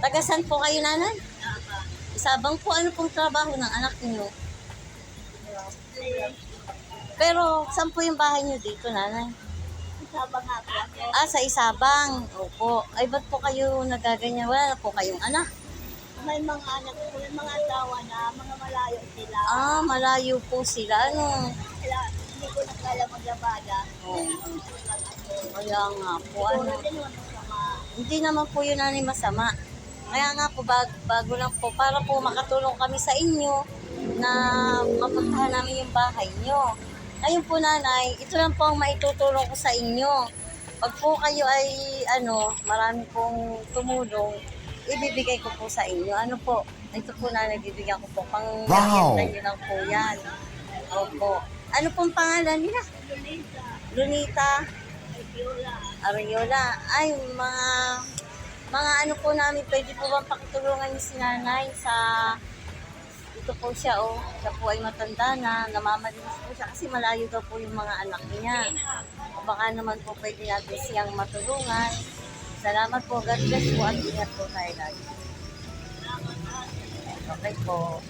Tagasan po kayo, nanay? Isabang po, ano pong trabaho ng anak niyo? Pero, saan po yung bahay niyo dito, nanay? Isabang nga po. Ah, sa Isabang. Opo. Ay, ba't po kayo nagaganyan? Wala na po kayong anak. May mga anak po, may mga asawa na mga malayo sila. Ah, malayo po sila. Ano? Sila, hindi ko nakala maglabada. Oh, kaya nga po, Siguro ano? din naman masama. Hindi naman po yun, nanay, masama. Kaya nga po, bago lang po, para po makatulong kami sa inyo na mapuntahan namin yung bahay nyo. Ayun po, nanay, ito lang po ang maitutulong ko sa inyo. Pag po kayo ay, marami pong tumulong, ibibigay ko po sa inyo. Ano po, ito po, nanay, bibigyan ko po. Wow! Nyo lang po yan. Opo. Ano pong pangalan nila? Lunita, Lunita Viola. Ariola. Ay, mga ano po namin, pwede po bang pakitulungan niyo si nanay sa, ito po siya, siya po ay matanda na, namamalinis po siya kasi malayo daw po yung mga anak niya. O baka naman po pwede natin siyang matulungan. Salamat po, God bless po at ingat po tayo lagi. Okay po.